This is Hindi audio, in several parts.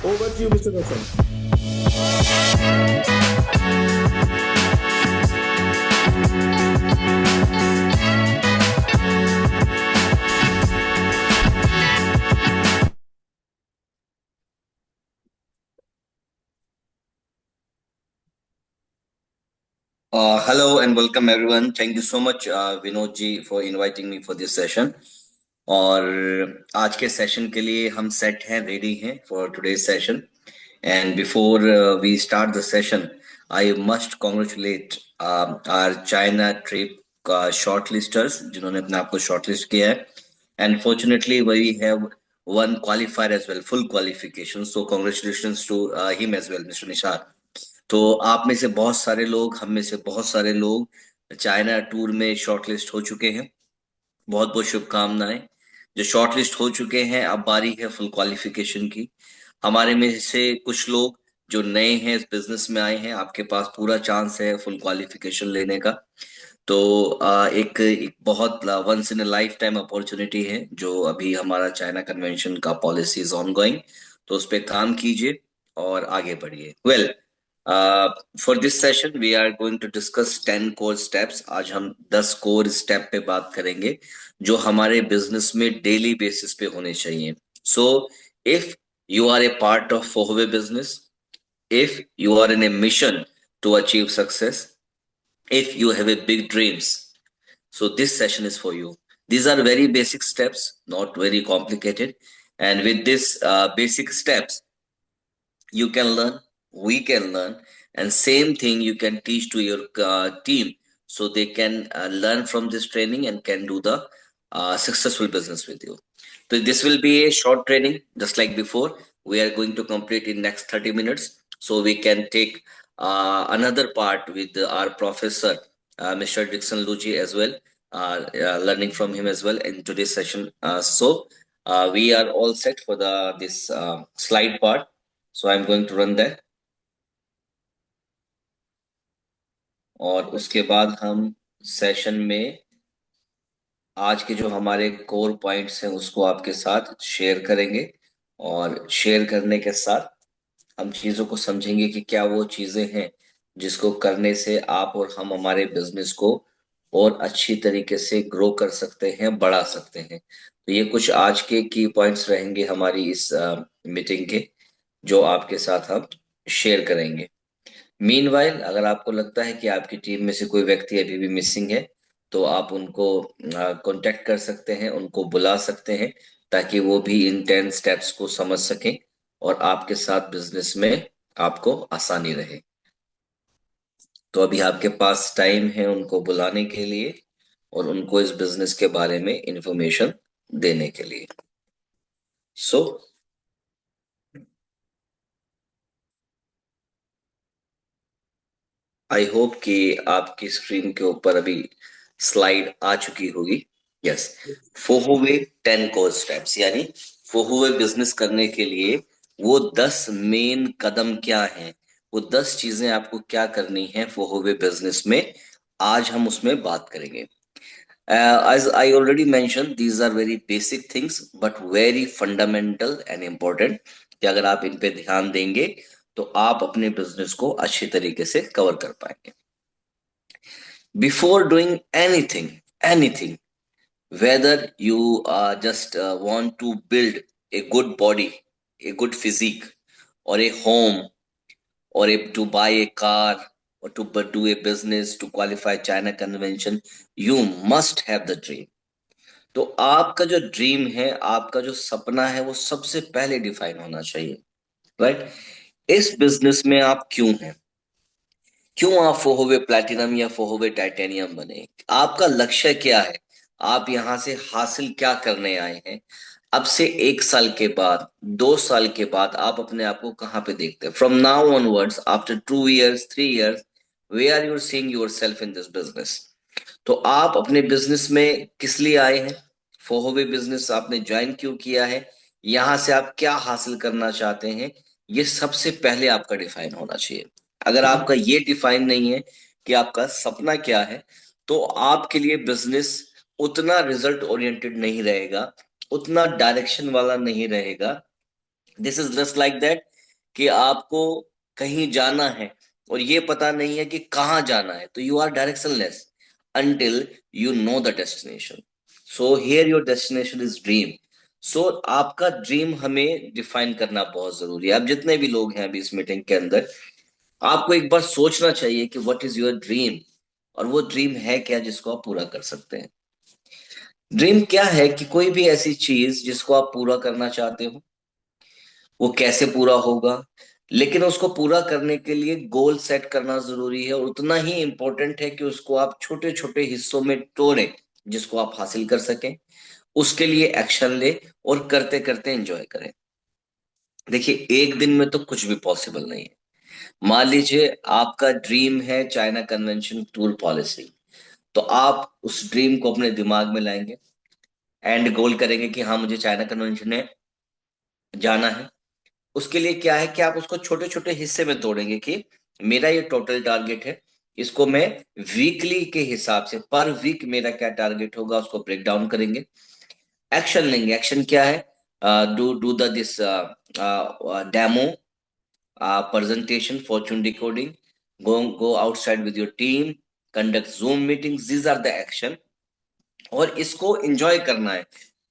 Over to you, Mr. Roshan. Hello and welcome everyone. Thank you so much, Vinod ji, for inviting me for this session. और आज के सेशन के लिए हम सेट हैं, रेडी हैं for today's session. And before we start the session, I must congratulate our China trip का shortlisters जिन्होंने अपने आप को shortlist किया है. And fortunately, we have one qualifier as well, full qualification. So congratulations to him as well, Mr. Nishar. तो आप में से बहुत सारे लोग, हम में से बहुत सारे लोग चाइना टूर में शॉर्टलिस्ट हो चुके हैं. बहुत बहुत शुभकामनाएं. जो शॉर्टलिस्ट हो चुके हैं, अब बारी है फुल क्वालिफिकेशन की. हमारे में से कुछ लोग जो नए हैं, इस बिजनेस में आए हैं, आपके पास पूरा चांस है फुल क्वालिफिकेशन लेने का. तो एक बहुत once in a life time opportunity है जो अभी हमारा चाइना कन्वेंशन का पॉलिसी इज ऑन गोइंग. तो उस पर काम कीजिए और आगे बढ़िए. Well, for this session we are going to discuss 10 core steps. आज हम 10 कोर स्टेप पे बात करेंगे जो हमारे बिजनेस में डेली बेसिस पे होने चाहिए. So if you are a part of Forever business, if you are in a mission to achieve success, if you have a big dreams, so this session is for you. These are very basic steps, not very complicated. And with this basic steps, you can learn, we can learn, and same thing you can teach to your team so they can learn from this training and can do the successful business with you. So this will be a short training, just like before. We are going to complete in next 30 minutes, so we can take another part with our professor, Mr. Dixon Luji as well, learning from him as well in today's session. So we are all set for the this slide part. So I'm going to run that. और उसके बाद हम सेशन में आज के जो हमारे कोर पॉइंट्स हैं उसको आपके साथ शेयर करेंगे. और शेयर करने के साथ हम चीजों को समझेंगे कि क्या वो चीजें हैं जिसको करने से आप और हम हमारे बिजनेस को और अच्छी तरीके से ग्रो कर सकते हैं, बढ़ा सकते हैं. तो ये कुछ आज के की पॉइंट्स रहेंगे हमारी इस मीटिंग के, जो आपके साथ हम शेयर करेंगे. मीनवाइल, अगर आपको लगता है कि आपकी टीम में से कोई व्यक्ति अभी भी मिसिंग है, तो आप उनको कांटेक्ट कर सकते हैं, उनको बुला सकते हैं, ताकि वो भी इन 10 स्टेप्स को समझ सकें और आपके साथ बिजनेस में आपको आसानी रहे. तो अभी आपके पास टाइम है उनको बुलाने के लिए और उनको इस बिजनेस के बारे में इंफॉर्मेशन देने के लिए. सो आई होप कि आपकी स्क्रीन के ऊपर अभी स्लाइड आ चुकी होगी. यस. फोहुवे 10 कोर स्टेप्स, यानी फोहुवे बिजनेस करने के लिए वो 10 मेन कदम क्या हैं, वो 10 चीजें आपको क्या करनी है फोहुवे बिजनेस में, आज हम उसमें बात करेंगे. As I already mentioned, these are very basic things but very fundamental and important, कि अगर आप इन पे ध्यान देंगे तो आप अपने बिजनेस को अच्छी तरीके से कवर कर पाएंगे. Before doing anything, whether you just want to build a good body, a good physique, or a home, or to buy a car, or to do a business, to qualify China convention, you must have the dream. तो आपका जो ड्रीम है, आपका जो सपना है, वो सबसे पहले डिफाइन होना चाहिए. राइट. इस बिजनेस में आप क्यों हैं, क्यों आप फोहोवे प्लैटिनम या फोहोवे टाइटेनियम बने, आपका लक्ष्य क्या है, आप यहां से हासिल क्या करने आए हैं. अब से 1 साल के बाद, 2 साल के बाद आप अपने आप को कहाँ पे देखते हैं. From now onwards, after 2 years, 3 years, we are you're seeing your self in this business. तो आप अपने बिजनेस में किस लिए आए हैं, फोहोवे बिजनेस आपने ज्वाइन क्यों किया है, यहां से आप क्या हासिल करना चाहते हैं, ये सबसे पहले आपका डिफाइन होना चाहिए. अगर आपका ये डिफाइन नहीं है कि आपका सपना क्या है, तो आपके लिए बिजनेस उतना रिजल्ट ओरिएंटेड नहीं रहेगा, उतना डायरेक्शन वाला नहीं रहेगा. This is just like that कि आपको कहीं जाना है और ये पता नहीं है कि कहाँ जाना है, तो you are directionless until you know the destination. So here your destination is dream. So आपका ड्रीम हमें डिफाइन करना बहुत जरूरी है। अब जितने भी लोग हैं अभी इस मीटिंग के अंदर, आपको एक बार सोचना चाहिए कि व्हाट इज योर ड्रीम, और वो ड्रीम है क्या जिसको आप पूरा कर सकते हैं। ड्रीम क्या है कि कोई भी ऐसी चीज जिसको आप पूरा करना चाहते हो। वो कैसे पूरा होगा, लेकिन उसको पूरा करने के लिए गोल सेट करना जरूरी है, और उतना ही इंपॉर्टेंट है कि उसको आप छोटे छोटे हिस्सों में तोड़ें जिसको आप हासिल कर सकें। उसके लिए एक्शन ले और करते करते एंजॉय करें। देखिए, एक दिन में तो कुछ भी पॉसिबल नहीं है। मान लीजिए आपका ड्रीम है चाइना कन्वेंशन टूर पॉलिसी, तो आप उस ड्रीम को अपने दिमाग में लाएंगे, एंड गोल करेंगे कि हाँ मुझे चाइना कन्वेंशन में जाना है। उसके लिए क्या है कि आप उसको छोटे छोटे हिस्से में तोड़ेंगे कि मेरा ये टोटल टारगेट है, इसको मैं वीकली के हिसाब से पर वीक मेरा क्या टारगेट होगा उसको ब्रेक डाउन करेंगे। एक्शन लेंगे। एक्शन क्या है? Do do the this demo presentation, fortune decoding, go outside with your team, conduct Zoom meetings. These are the action. और इसको एंजॉय करना है।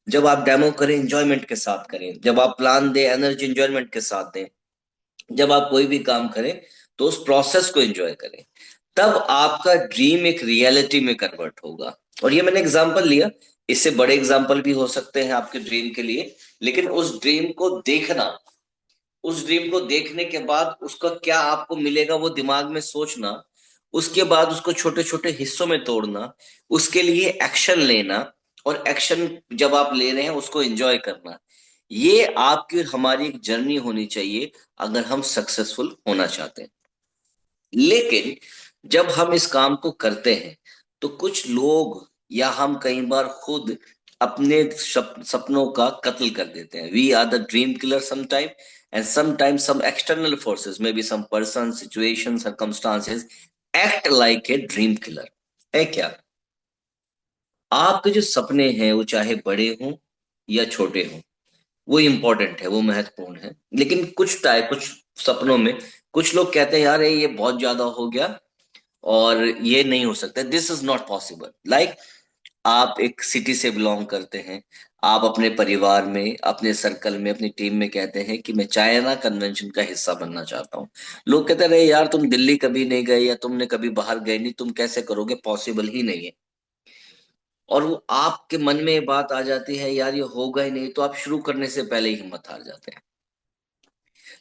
जब आप डेमो करें एंजॉयमेंट के साथ करें, जब आप प्लान दें एनर्जी एंजॉयमेंट के साथ दें, जब आप कोई भी काम करें तो उस प्रोसेस को एंजॉय करें। तब आपका ड्रीम एक रियलिटी में कन्वर्ट होगा। और ये मैंने एग्जांपल लिया, इससे बड़े एग्जांपल भी हो सकते हैं आपके ड्रीम के लिए। लेकिन उस ड्रीम को देखना, उस ड्रीम को देखने के बाद उसका क्या आपको मिलेगा वो दिमाग में सोचना, उसके बाद उसको छोटे छोटे हिस्सों में तोड़ना, उसके लिए एक्शन लेना, और एक्शन जब आप ले रहे हैं उसको एंजॉय करना, ये आपकी और हमारी एक जर्नी होनी चाहिए अगर हम सक्सेसफुल होना चाहते हैं। लेकिन जब हम इस काम को करते हैं तो कुछ लोग या हम कई बार खुद अपने सपनों का कत्ल कर देते हैं। We are the dream killer sometime, and sometime some external forces may be some person situation circumstances act like a dream killer. है क्या? आपके जो सपने हैं वो चाहे बड़े हों या छोटे हों, वो इम्पोर्टेंट है, वो महत्वपूर्ण है। लेकिन कुछ सपनों में कुछ लोग कहते हैं यार ये बहुत ज्यादा हो गया और ये नहीं हो सकता, this is not possible. Like आप एक सिटी से बिलोंग करते हैं, आप अपने परिवार में अपने सर्कल में अपनी टीम में कहते हैं कि मैं चाइना कन्वेंशन का हिस्सा बनना चाहता हूँ। लोग कहते रहे यार तुम दिल्ली कभी नहीं गए या तुमने कभी बाहर गए नहीं, तुम कैसे करोगे, पॉसिबल ही नहीं है। और वो आपके मन में ये बात आ जाती है यार ये होगा ही नहीं, तो आप शुरू करने से पहले ही हिम्मत हार जाते हैं।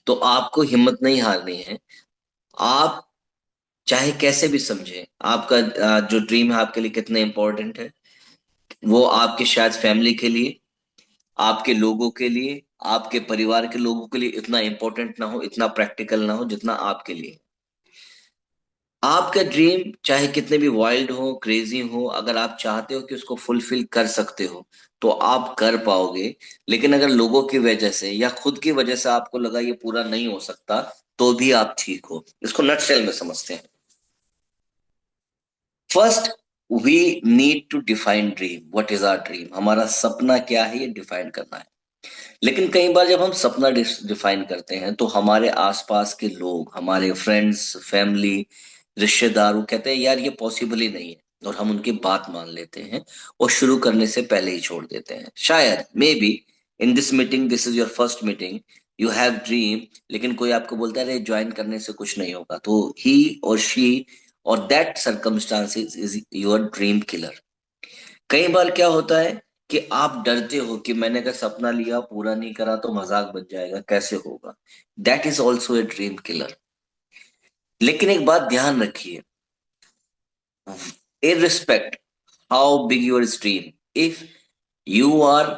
तो आपको हिम्मत नहीं हारनी है। आप चाहे कैसे भी समझे आपका जो ड्रीम है आपके लिए कितना इंपॉर्टेंट है, वो आपके शायद फैमिली के लिए, आपके लोगों के लिए, आपके परिवार के लोगों के लिए इतना इंपॉर्टेंट ना हो, इतना प्रैक्टिकल ना हो जितना आपके लिए। आपका ड्रीम चाहे कितने भी वाइल्ड हो, क्रेजी हो, अगर आप चाहते हो कि उसको फुलफिल कर सकते हो तो आप कर पाओगे। लेकिन अगर लोगों की वजह से या खुद की वजह से आपको लगा ये पूरा नहीं हो सकता, तो भी आप ठीक हो। इसको नटशेल में समझते हैं। First, we need to define dream. What is our dream? हमारा सपना क्या है ये डिफाइन करना है। लेकिन कई बार जब हम सपना डिफाइन करते हैं तो हमारे आसपास के लोग, हमारे फ्रेंड्स, फैमिली, रिश्तेदार, वो कहते हैं यार ये पॉसिबल ही नहीं है, और हम उनकी बात मान लेते हैं और शुरू करने से पहले ही छोड़ देते हैं। शायद may be in this meeting, this is your first meeting, you have dream, लेकिन कोई आपको बोलता है अरे ज्वाइन करने से कुछ नहीं होगा, तो ही और शी और that circumstances is your dream killer. कई बार क्या होता है कि आप डरते हो कि मैंने अगर सपना लिया पूरा नहीं करा तो मजाक बन जाएगा, कैसे होगा। That is also a dream killer. लेकिन एक बात ध्यान रखिए, irrespect how big your dream, if you are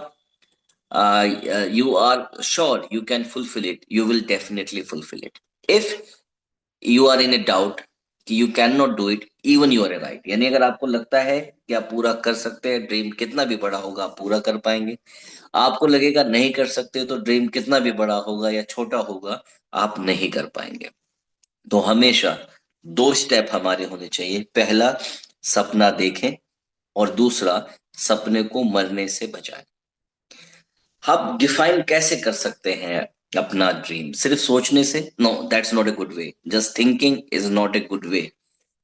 sure you can fulfill it, you will definitely fulfill it. If you are in a doubt कि you cannot do it, even you are right, यानी अगर आपको लगता है कि आप पूरा कर सकते हैं, ड्रीम कितना भी बड़ा होगा आप पूरा कर पाएंगे। आपको लगेगा नहीं कर सकते, तो ड्रीम कितना भी बड़ा होगा या छोटा होगा आप नहीं कर पाएंगे। तो हमेशा दो स्टेप हमारे होने चाहिए। पहला, सपना देखें, और दूसरा, सपने को मरने से बचाएं। हम डिफाइन कैसे कर सकते हैं अपना ड्रीम सिर्फ सोचने से, no, that's not a good way. Just thinking is not a good way.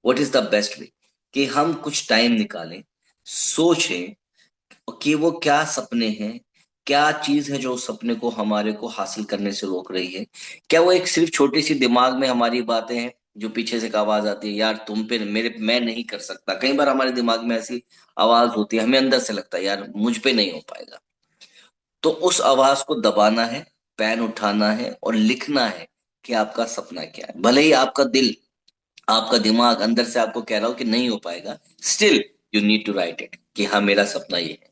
What is the best way? कि हम कुछ टाइम निकालें, सोचें कि वो क्या सपने हैं, क्या चीज है जो उस सपने को हमारे को हासिल करने से रोक रही है। क्या वो एक सिर्फ छोटी सी दिमाग में हमारी बातें हैं, जो पीछे से एक आवाज आती है, यार तुम पे मेरे, मैं नहीं कर सकता। कई बार हमारे दिमाग में ऐसी आवाज होती है, हमें अंदर से लगता है यार मुझ पे नहीं हो पाएगा। तो उस आवाज को दबाना है, पेन उठाना है और लिखना है कि आपका सपना क्या है। भले ही आपका दिल, आपका दिमाग अंदर से आपको कह रहा हो कि नहीं हो पाएगा, still you need to write it कि हाँ मेरा सपना ये है।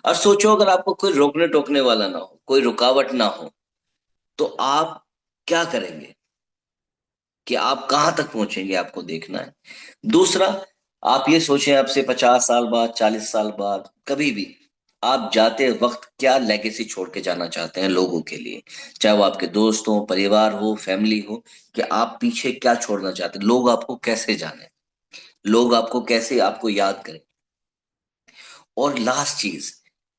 और सोचो अगर आपको कोई रोकने टोकने वाला ना हो, कोई रुकावट ना हो, तो आप क्या करेंगे, कि आप कहां तक पहुंचेंगे, आपको देखना है। दूसरा, आप ये सोचें आपसे 50 साल बाद, 40 साल बाद, कभी भी आप जाते वक्त क्या लेगेसी छोड़ के जाना चाहते हैं लोगों के लिए, चाहे वो आपके दोस्त हो, परिवार हो, फैमिली हो। कि आप पीछे क्या छोड़ना चाहते हैं, लोग आपको कैसे जाने, लोग आपको कैसे आपको याद करें। और लास्ट चीज,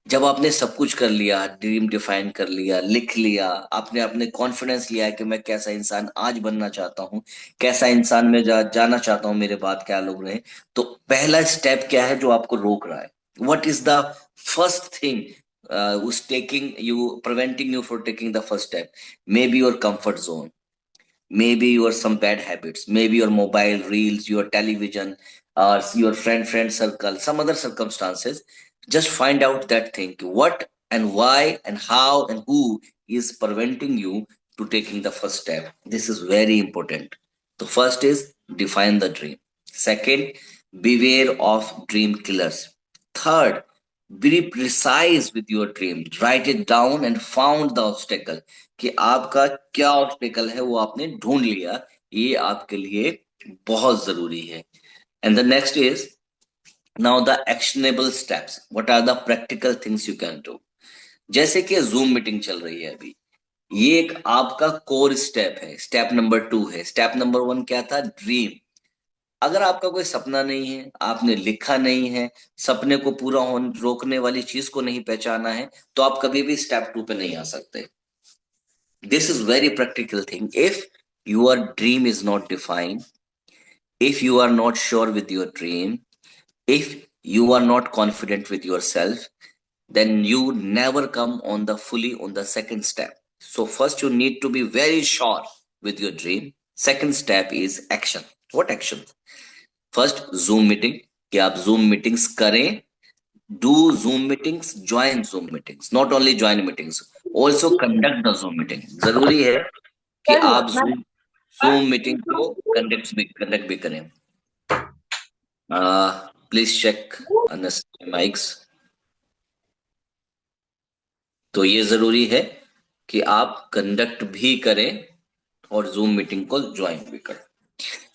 जब आपने सब कुछ कर लिया, ड्रीम डिफाइन कर लिया, लिख लिया, आपने अपने कॉन्फिडेंस लिया है कि मैं कैसा इंसान आज बनना चाहता हूँ, कैसा इंसान मैं जाना चाहता हूँ, मेरे बाद क्या लोग रहे, तो पहला स्टेप क्या है जो आपको रोक रहा है? What is the first thing us taking you, preventing you for taking the first step? Maybe your comfort zone, maybe your some bad habits, maybe your mobile reels, your television, or your friend circle, some other circumstances. Just find out that thing, what and why and how and who is preventing you to taking the first step. This is very important. The first is define the dream. Second, beware of dream killers. Third, be precise with your dream. Write it down and found the obstacle. कि आपका क्या ऑब्स्टेकल है वो आपने ढूंढ लिया, ये आपके लिए बहुत जरूरी है। And the next is now the actionable steps, what are the practical things you can do. जैसे कि जूम मीटिंग चल रही है अभी, ये एक आपका कोर स्टेप है, स्टेप नंबर 2 है। स्टेप नंबर 1 क्या था? ड्रीम। अगर आपका कोई सपना नहीं है, आपने लिखा नहीं है, सपने को पूरा होने रोकने वाली चीज को नहीं पहचाना है, तो आप कभी भी स्टेप 2 पे नहीं आ सकते। This is very practical thing. If your dream is not defined, if you are not sure with your dream, if you are not confident with yourself, then you never come on the fully on the second step. So first you need to be very sure with your dream. Second step is action. What action? First, Zoom meeting. कि आप Zoom meetings करें, do Zoom meetings, join Zoom meetings, not only join meetings, also conduct the Zoom meeting. जरूरी है कि आप जूम मीटिंग को कंडक्ट भी करें। Please check mics. तो ये जरूरी है कि आप कंडक्ट भी करें और जूम मीटिंग को ज्वाइन भी करें।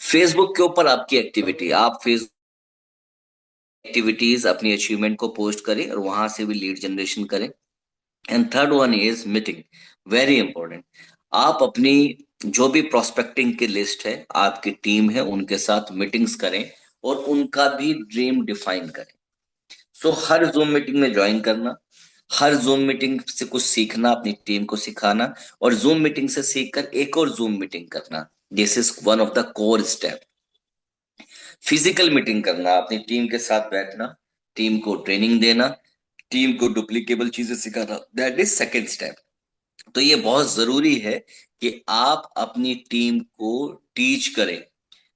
फेसबुक के ऊपर आपकी एक्टिविटी, आप फेसबुक एक्टिविटीज अपनी अचीवमेंट को पोस्ट करें और वहां से भी लीड जनरेशन करें। And third one is meeting, very important. आप अपनी जो भी प्रोस्पेक्टिंग की लिस्ट है, आपकी टीम है, उनके साथ मीटिंग्स करें और उनका भी ड्रीम डिफाइन करें। सो हर जूम मीटिंग में ज्वाइन करना, हर जूम मीटिंग से कुछ सीखना, अपनी टीम को सिखाना, और जूम मीटिंग से सीखकर एक और जूम मीटिंग करना। This is one of the core step. Physical meeting करना, अपनी टीम के साथ बैठना, टीम को ट्रेनिंग देना, टीम को डुप्लीकेबल चीजें सिखाना, दैट इज सेकेंड स्टेप। तो ये बहुत जरूरी है कि आप अपनी टीम को टीच करें,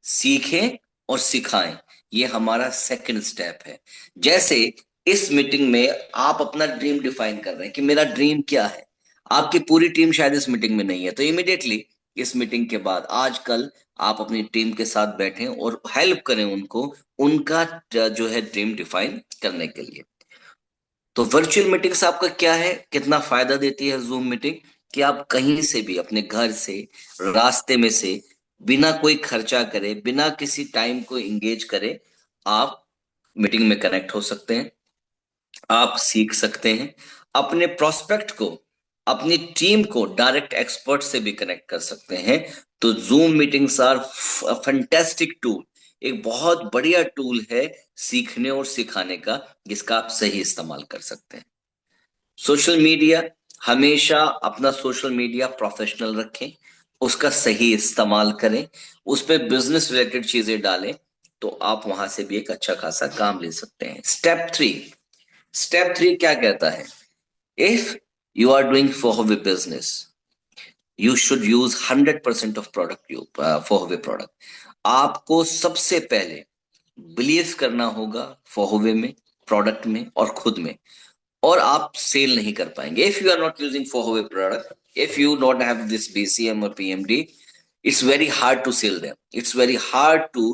सीखें और सिखाएं। ये हमारा सेकंड स्टेप है। जैसे इस मीटिंग में आप अपना ड्रीम डिफाइन कर रहे हैं कि मेरा ड्रीम क्या है, आपकी पूरी टीम शायद इस मीटिंग में नहीं है, तो इमिडिएटली इस मीटिंग के बाद आजकल आप अपनी टीम के साथ बैठें और हेल्प करें उनको, उनका जो है ड्रीम डिफाइन करने के लिए। तो वर्चुअल मीटिंग से आपका क्या है, कितना फायदा देती है जूम मीटिंग? कि आप कहीं से भी, अपने घर से, रास्ते में से, बिना कोई खर्चा करे, बिना किसी टाइम को एंगेज करे, आप मीटिंग में कनेक्ट हो सकते हैं, आप सीख सकते हैं अपने प्रोस्पेक्ट को, अपनी टीम को डायरेक्ट एक्सपर्ट से भी कनेक्ट कर सकते हैं। तो Zoom meetings are fantastic tool, एक बहुत बढ़िया टूल है सीखने और सिखाने का, जिसका आप सही इस्तेमाल कर सकते हैं। सोशल मीडिया हमेशा अपना सोशल मीडिया प्रोफेशनल रखें, उसका सही इस्तेमाल करें, उस पे बिजनेस रिलेटेड चीजें डालें, तो आप वहां से भी एक अच्छा खासा काम ले सकते हैं। स्टेप थ्री क्या कहता है? If you are doing for business, you should use 100% of product you for product. आपको सबसे पहले बिलीव करना होगा फॉरवे में, प्रोडक्ट में और खुद में, और आप सेल नहीं कर पाएंगे if you are not using Forever product. If you don't have this BCM और PMD, it's very hard to sell them, it's very hard to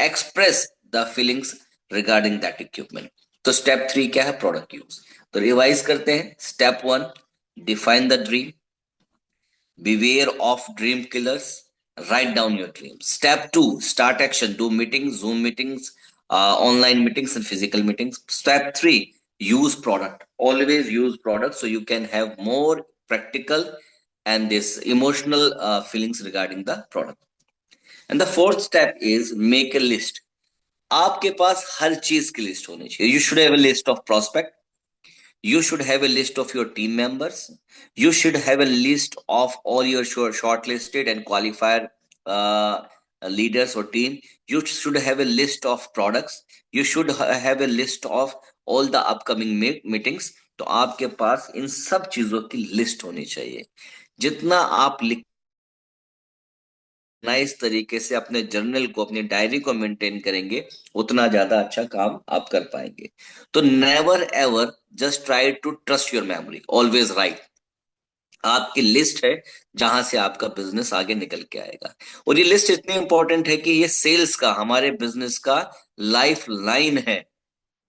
express the feelings regarding that equipment। तो स्टेप थ्री क्या है? Product use. तो रिवाइज करते हैं। Step one, define the dream, beware of dream killers, write down your dreams। Step 2, start action, do meetings, Zoom meetings, online meetings and physical meetings। Step 3, use product, always use product so you can have more practical and this emotional feelings regarding the product। And the fourth step is make a list। आपके पास हर चीज की लिस्ट होनी चाहिए। You should have a list of prospect, you should have a list of your team members, you should have a list of all your shortlisted and qualified leaders or team, you should have a list of products, you should have a list of all the upcoming meetings। तो आपके पास इन सब चीजों की लिस्ट होनी चाहिए। जितना आप नाइस तरीके से अपने जर्नल को, अपनी डायरी को मेंटेन करेंगे, उतना ज्यादा अच्छा काम आप कर पाएंगे। तो never ever just try to trust your memory, always write. आपकी लिस्ट है जहां से आपका बिजनेस आगे निकल के आएगा। और ये लिस्ट इतनी इंपॉर्टेंट है कि ये सेल्स का, हमारे बिजनेस का लाइफ लाइन है,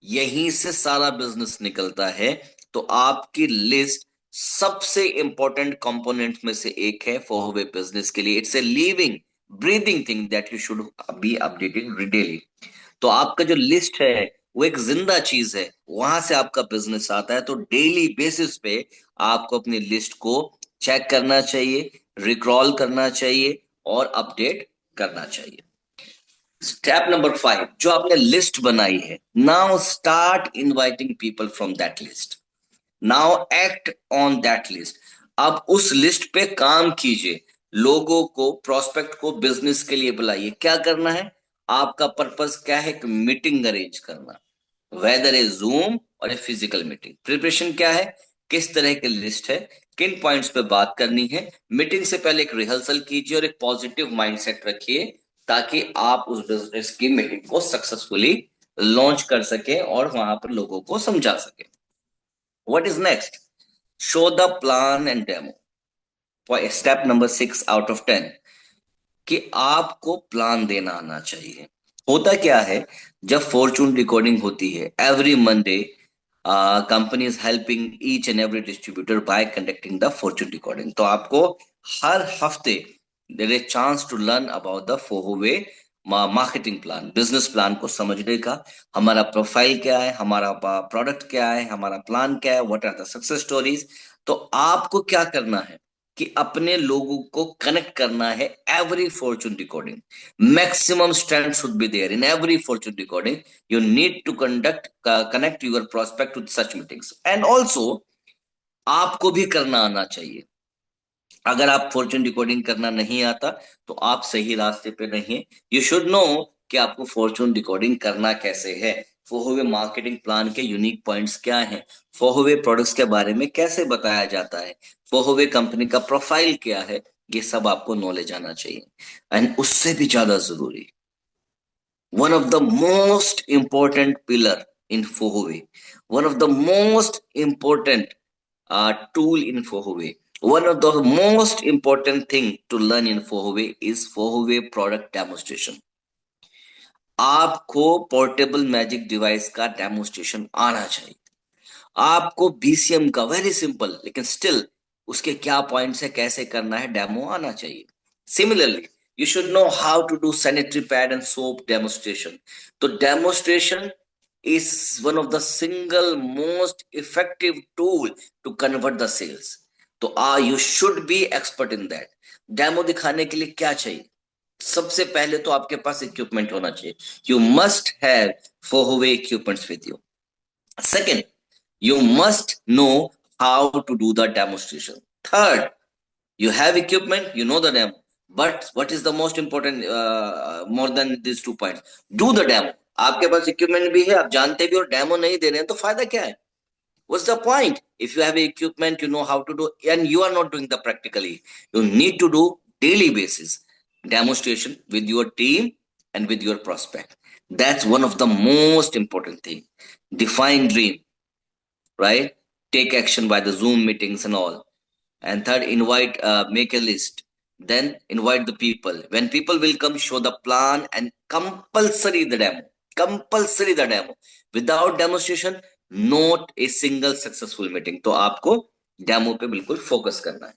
यहीं से सारा बिजनेस निकलता है। तो आपकी लिस्ट सबसे इंपॉर्टेंट कंपोनेंट में से एक है फॉर वे बिजनेस के लिए। It's a living breathing thing that you should be updating daily. तो आपका जो लिस्ट है वो एक जिंदा चीज है, वहां से आपका बिजनेस आता है। तो डेली बेसिस पे आपको अपनी लिस्ट को चेक करना चाहिए, रिकॉल करना चाहिए और अपडेट करना चाहिए। स्टेप नंबर 5, जो आपने लिस्ट बनाई है, now start inviting people from that list, now act on that list. अब उस लिस्ट पे काम कीजिए, लोगों को, प्रोस्पेक्ट को बिजनेस के लिए बुलाइए। क्या करना है? आपका पर्पस क्या है? एक मीटिंग अरेंज करना, वेदर ए जूम और ए फिजिकल मीटिंग। प्रिपरेशन क्या है? किस तरह की लिस्ट है, किन पॉइंट्स पे बात करनी है। मीटिंग से पहले एक रिहर्सल कीजिए और एक पॉजिटिव माइंडसेट रखिए, ताकि आप उस बिजनेस की मीटिंग को सक्सेसफुली लॉन्च कर सके और वहां पर लोगों को समझा सके। What is next? Show the plan and demo. Step number 6 out of 10, कि आपको प्लान देना आना चाहिए। होता क्या है, जब फॉर्चून रिकॉर्डिंग होती है every Monday, company is helping each and every distributor by conducting the fortune recording. तो आपको हर हफ्ते there is chance to learn about the Forever marketing plan, business plan को समझने का। हमारा प्रोफाइल क्या है, हमारा प्रोडक्ट क्या है, हमारा प्लान क्या है, what are the success stories. तो आपको क्या करना है कि अपने लोगों को कनेक्ट करना है every fortune recording. Maximum strength should be there in every fortune recording. You need to connect your prospect with such meetings. And also आपको भी करना आना चाहिए। अगर आप फॉर्चून रिकॉर्डिंग करना नहीं आता तो आप सही रास्ते पे नहीं है। यू शुड नो कि आपको फॉर्चून रिकॉर्डिंग करना कैसे है, फोहवे मार्केटिंग प्लान के यूनिक पॉइंट्स क्या हैं, फोहवे प्रोडक्ट्स के बारे में कैसे बताया जाता है, फोहवे कंपनी का प्रोफाइल क्या है, ये सब आपको नॉलेज आना चाहिए। एंड उससे भी ज्यादा जरूरी, one of the most important pillar in fohwe, one of the most important tool in fohwe, one of the most important thing to learn in fohwe is fohwe product demonstration। आपको पोर्टेबल मैजिक डिवाइस का डेमोस्ट्रेशन आना चाहिए। आपको बीसीएम का वेरी सिंपल, लेकिन स्टिल उसके क्या पॉइंट्स है, कैसे करना है, डेमो आना चाहिए। Similarly you should know how to do sanitary pad and soap demonstration। तो demonstration is one of the single most effective tool to convert the sales। तो you should be expert in that। Demo दिखाने के लिए क्या चाहिए? सबसे पहले तो आपके पास इक्विपमेंट होना चाहिए। You must have Forever equipments with you. Second, you must know how to do the demonstration. Third, you have equipment, you know the demo. But what is the most important, more than these 2 points? Do the demo. आपके पास इक्विपमेंट भी है, आप जानते भी और डेमो नहीं दे रहे हैं, तो फायदा क्या है? What's the point? If you have equipment, you know how to do, and you are not doing the practically. You need to do daily basis demonstration with your team and with your prospect. That's one of the most important thing. Define dream, right? Take action by the Zoom meetings and all. And third, invite, make a list. Then invite the people. When people will come, show the plan and compulsory the demo. Compulsory the demo. Without demonstration, not a single successful meeting. तो आपको डेमो पे बिल्कुल फोकस करना है.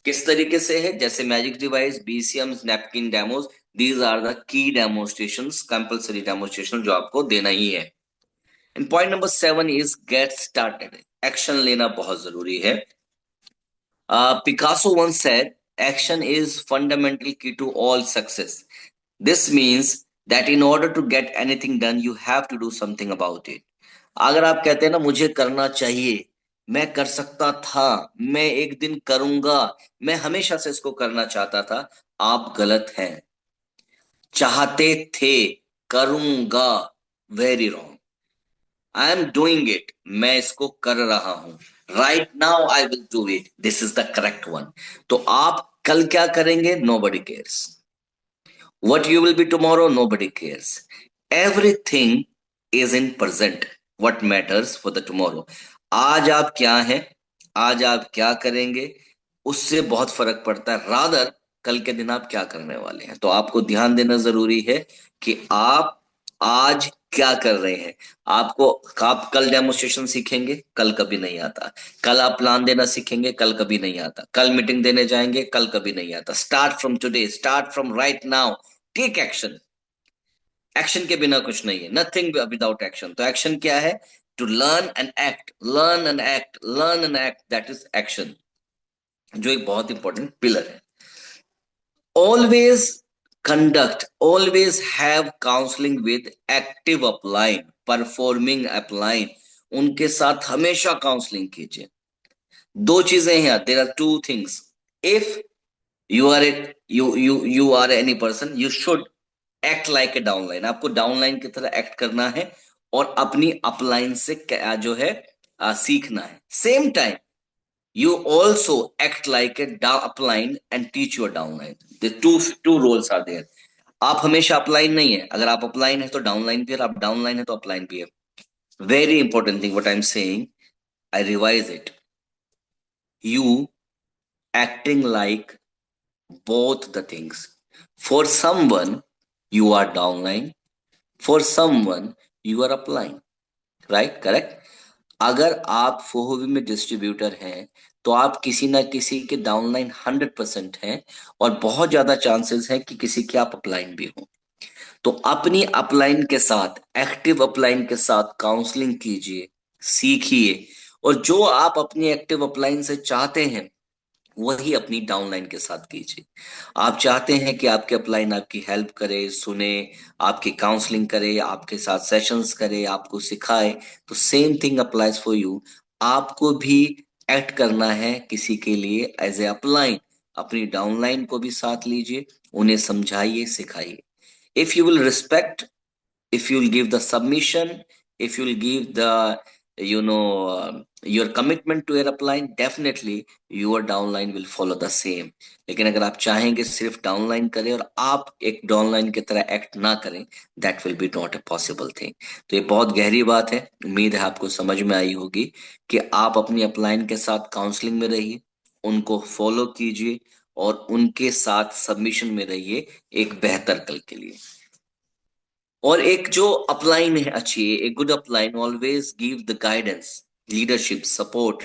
किस तरीके से है? जैसे magic device, BCM, napkin demos, these are the key demonstrations, compulsory demonstration जो आपको देना ही है. And point number 7 is get started. Action लेना बहुत जरूरी है. Picasso once said, action is fundamental key to all success. This means that in order to get anything done, you have to do something about it. अगर आप कहते हैं ना मुझे करना चाहिए, मैं कर सकता था, मैं एक दिन करूंगा, मैं हमेशा से इसको करना चाहता था, आप गलत हैं. चाहते थे, करूंगा, very wrong. I am doing it, मैं इसको कर रहा हूं. Right now I will do it, this is the correct one. तो आप कल क्या करेंगे? Nobody cares. What you will be tomorrow? Nobody cares. Everything is in present. What matters for the tomorrow. आज आप क्या हैं, आज आप क्या करेंगे, उससे बहुत फर्क पड़ता है. रादर कल के दिन आप क्या करने वाले हैं. तो आपको ध्यान देना जरूरी है कि आप आज क्या कर रहे हैं. आपको, आप कल डेमोस्ट्रेशन सीखेंगे, कल कभी नहीं आता. कल आप प्लान देना सीखेंगे, कल कभी नहीं आता. कल मीटिंग देने जाएंगे, कल कभी नहीं आता. Start from today, start from right now. Take action. Action के बिना कुछ नहीं है. Nothing without action. तो एक्शन क्या है? To learn and act, learn and act, learn and act, that is action, जो एक बहुत इंपॉर्टेंट पिलर है. Always conduct, always have counseling with active upline, performing upline. उनके साथ हमेशा काउंसलिंग कीजिए. दो चीजें हैं यहाँ. There are two things. If you are a you are any person, you should act like a downline. आपको डाउनलाइन की तरह एक्ट करना है और अपनी अपलाइन से जो है सीखना है. Same time you also act like a upline and teach your downline. The two roles are there. आप हमेशा अपलाइन नहीं है. अगर आप अपलाइन है तो डाउनलाइन भी है, आप डाउनलाइन है तो अपलाइन भी है. Very important thing what I am saying, I revise it. You acting like both the things. For someone you are downline, for someone you are upline. Right? Correct. अगर आप फोहोवी में डिस्ट्रीब्यूटर हैं तो आप किसी ना किसी के डाउनलाइन 100% हैं और बहुत ज्यादा चांसेस है कि किसी के आप अपलाइन भी हो. तो अपनी अपलाइन के साथ, एक्टिव अपलाइन के साथ काउंसलिंग कीजिए, सीखिए. और जो आप अपनी एक्टिव अपलाइन से चाहते हैं वही अपनी डाउनलाइन के साथ कीजिए. आप चाहते हैं कि आपके अपलाइन आपकी हेल्प करे, सुने, आपकी काउंसलिंग करे, आपके साथ सेशंस करे, आपको सिखाए, तो same thing applies for you. आपको भी एक्ट करना है किसी के लिए एज ए अपलाइन. अपनी डाउनलाइन को भी साथ लीजिए, उन्हें समझाइए, सिखाइए. If you will respect, if you'll give the submission, if you'll give the, your commitment to your upline, definitely your downline will follow the same. लेकिन अगर आप चाहेंगे सिर्फ डाउनलाइन करें और आप एक डाउनलाइन की तरह एक्ट ना करें, that will be not a possible thing. तो ये बहुत गहरी बात है. उम्मीद है आपको समझ में आई होगी कि आप अपनी अपलाइन के साथ काउंसलिंग में रहिए, उनको फॉलो कीजिए और उनके साथ सबमिशन में रहिए एक बेहतर कल के लिए. और एक जो अपलाइन है अच्छी, एक good upline always give the guidance, leadership, support.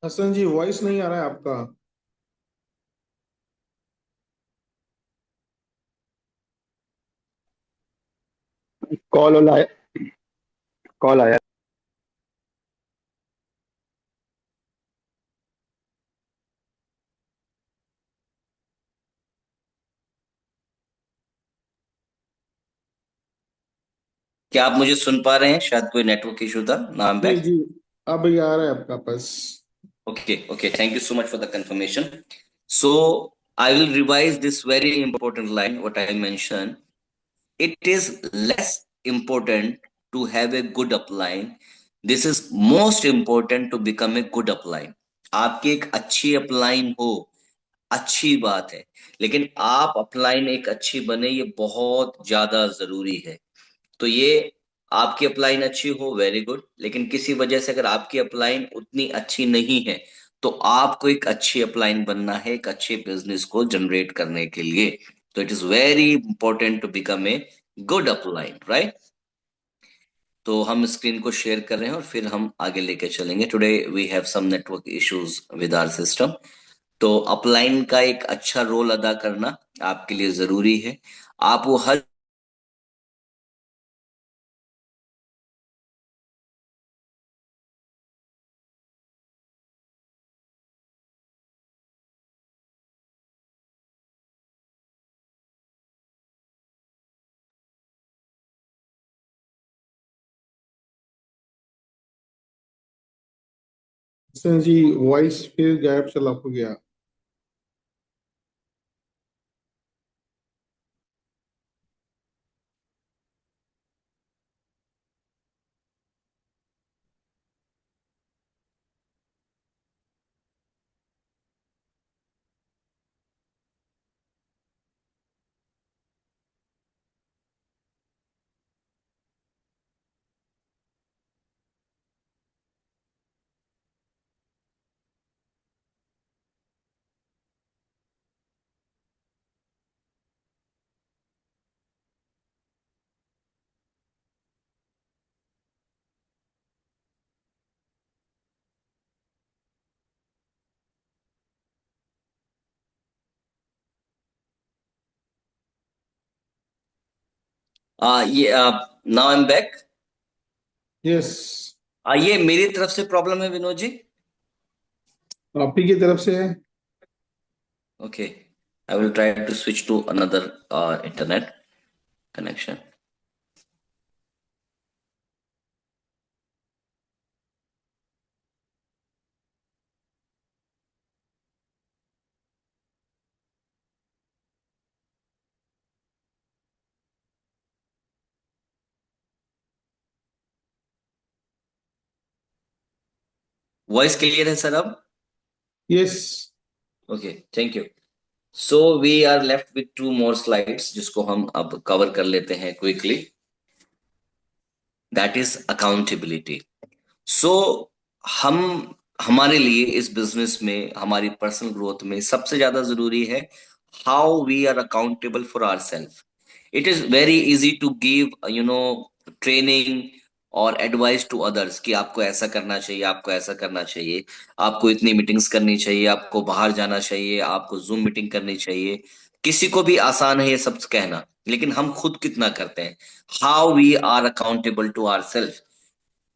Hasan ji, voice नहीं आ रहा है आपका। कॉल आया। कॉल आया। क्या आप मुझे सुन पा रहे हैं? शायद कोई नेटवर्क इशू था। नाउ जी बैक। जी, अब ये आ रहा है आपका पास। Okay, thank you so much for the confirmation. So I will revise this very important line what I mentioned. It is less important to have a good upline. This is most important to become a good upline. आपकी एक अच्छी अपलाइन हो, अच्छी बात है, लेकिन आप अपलाइन एक अच्छी बने ये बहुत ज्यादा जरूरी है। तो ये आपकी अपलाइन अच्छी हो, वेरी गुड, लेकिन किसी वजह से अगर आपकी अपलाइन उतनी अच्छी नहीं है तो आपको एक अच्छी अपलाइन बनना है एक अच्छे बिजनेस को जनरेट करने के लिए। तो it is very important to become a good upline, right? तो हम स्क्रीन को शेयर कर रहे हैं और फिर हम आगे लेके चलेंगे। Today we have some network issues with our system. तो अपलाइन का एक अच्छा रोल अदा करना आपके लिए जरूरी है। आप वो हर हसन जी, वॉइस फिर गायब चला हो गया। ये now I am back. Yes. ये मेरी तरफ से प्रॉब्लम है विनोद जी। आप ही की तरफ से है। Okay, I will try to switch to another internet connection. Voice clear है सर अब? Yes. Okay, thank you. So we are left with two more slides जिसको हम अब कवर कर लेते हैं quickly. That is accountability. So हम हमारे लिए इस बिजनेस में हमारी पर्सनल ग्रोथ में सबसे ज्यादा जरूरी है how we are accountable for our self. It is very easy to give training और एडवाइस टू अदर्स कि आपको ऐसा करना चाहिए, आपको ऐसा करना चाहिए, आपको इतनी मीटिंग्स करनी चाहिए, आपको बाहर जाना चाहिए, आपको जूम मीटिंग करनी चाहिए। किसी को भी आसान है ये सब कहना, लेकिन हम खुद कितना करते हैं? How we are accountable to our self.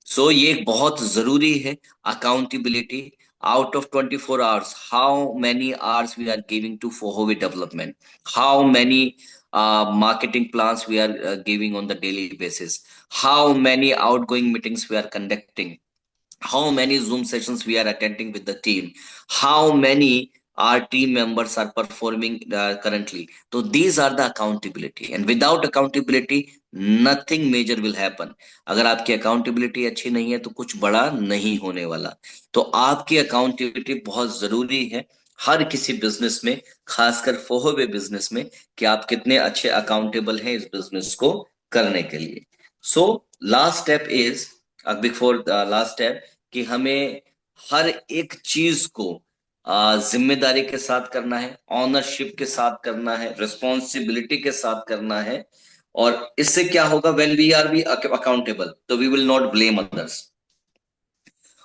So ये एक बहुत जरूरी है। Accountability. Out of 24 hours how many hours we are giving to Forever development, how many marketing plans we are giving on the daily basis, how many outgoing meetings we are conducting, how many Zoom sessions we are attending with the team, how many our team members are performing currently. So these are the accountability, and without accountability nothing major will happen. अगर आपकी अकाउंटेबिलिटी अच्छी नहीं है तो कुछ बड़ा नहीं होने वाला। तो आपकी अकाउंटेबिलिटी बहुत जरूरी है हर किसी बिजनेस में, खासकर फोहोवे बिजनेस में, कि आप कितने अच्छे अकाउंटेबल हैं इस बिजनेस को करने के लिए। So last step is, before last step, कि हमें हर एक चीज को जिम्मेदारी के साथ करना है, ऑनरशिप के साथ करना है, रिस्पॉन्सिबिलिटी के साथ करना है। और इससे क्या होगा? When we are be accountable तो we will not blame others.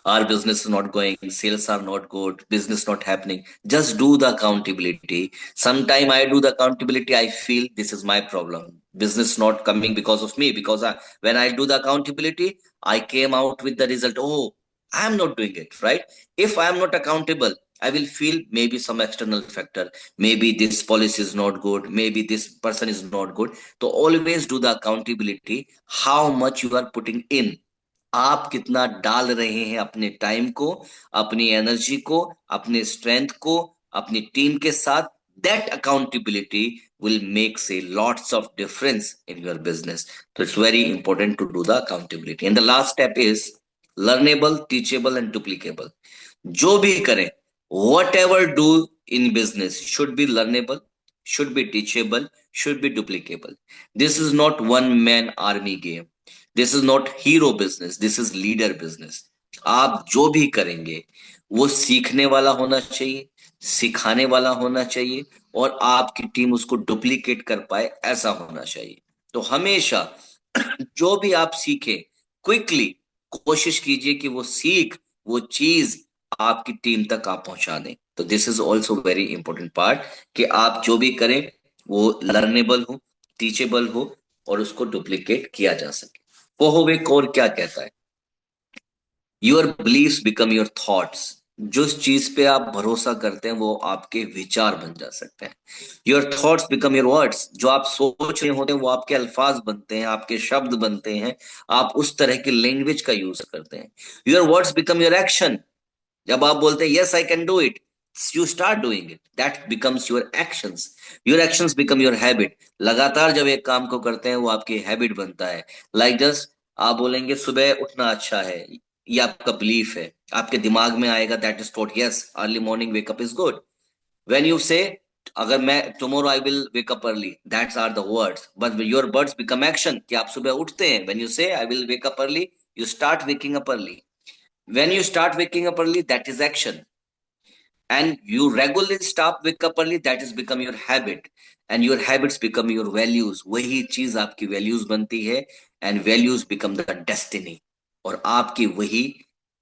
our business is not going, sales are not good, business not happening, just do the accountability. Sometime I do the accountability, I feel this is my problem, business not coming because of me, because when I do the accountability, I came out with the result, oh, I am not doing it right. If I am not accountable, I will feel maybe some external factor, maybe this policy is not good, maybe this person is not good. So always do the accountability, how much you are putting in, आप कितना डाल रहे हैं अपने टाइम को, अपनी एनर्जी को, अपने स्ट्रेंथ को, अपनी टीम के साथ. That accountability will make a lots of difference in your business. So it's very important to do the accountability. And the last step is learnable, teachable and duplicable. जो भी करें, whatever do in business should be learnable, should be teachable, should be duplicable. This is not one man army game. This is not hero business, this is leader business. आप जो भी करेंगे वो सीखने वाला होना चाहिए, सिखाने वाला होना चाहिए, और आपकी टीम उसको डुप्लीकेट कर पाए ऐसा होना चाहिए. तो हमेशा जो भी आप सीखे, क्विकली कोशिश कीजिए कि वो सीख, वो चीज आपकी टीम तक आप पहुंचा दें. तो this is also very important part कि आप जो भी करें वो लर्नेबल हो, टीचेबल हो और उसको डुप्लीकेट किया जा सके. कोहोवेक और क्या कहता है, your beliefs become your thoughts. जिस चीज पे आप भरोसा करते हैं वो आपके विचार बन जा सकते हैं. Your thoughts become your words. जो आप सोच रहे होते हैं वो आपके अल्फाज बनते हैं, आपके शब्द बनते हैं, आप उस तरह की लैंग्वेज का यूज करते हैं. Your words become your action. जब आप बोलते हैं yes I can do it, you start doing it, that becomes your actions. Your actions become your habit. लगातार जब एक काम को करते हैं वो आपकी हैबिट बनता है. लाइक जस्ट आप बोलेंगे सुबह उठना अच्छा है, ये आपका बिलीफ है, आपके दिमाग में आएगा that is thought, yes early morning wake up is good. When you say अगर मैं tomorrow I will wake up early, that's are the words, but your words become action कि आप सुबह उठते हैं. When you say I will wake up early, you start waking up early. When you start waking up early, that is action. And you regularly stop wake up early, that is become your habit. And your habits become your values. वही चीज आपकी values बनती है. And values become the destiny. और आपकी वही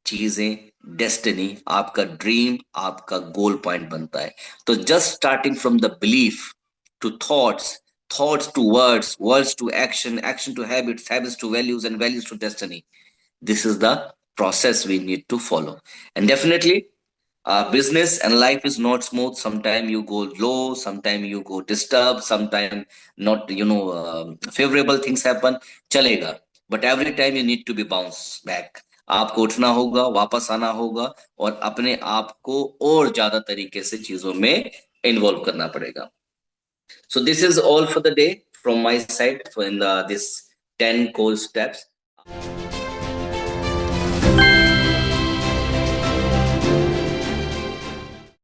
चीजें destiny, आपका dream, आपका goal point बनता है. तो just starting from the belief to thoughts, thoughts to words, words to action, action to habits, habits to values, and values to destiny. This is the process we need to follow. And definitely business and life is not smooth. Sometimes you go low, sometimes you go disturbed, sometimes not, favorable things happen. Chalega. But every time you need to be bounce back. आपको उठना होगा, वापस आना होगा और अपने आप को और ज्यादा तरीके से चीजों में इन्वॉल्व करना पड़ेगा. So this is all for the day from my side for in this 10 core steps.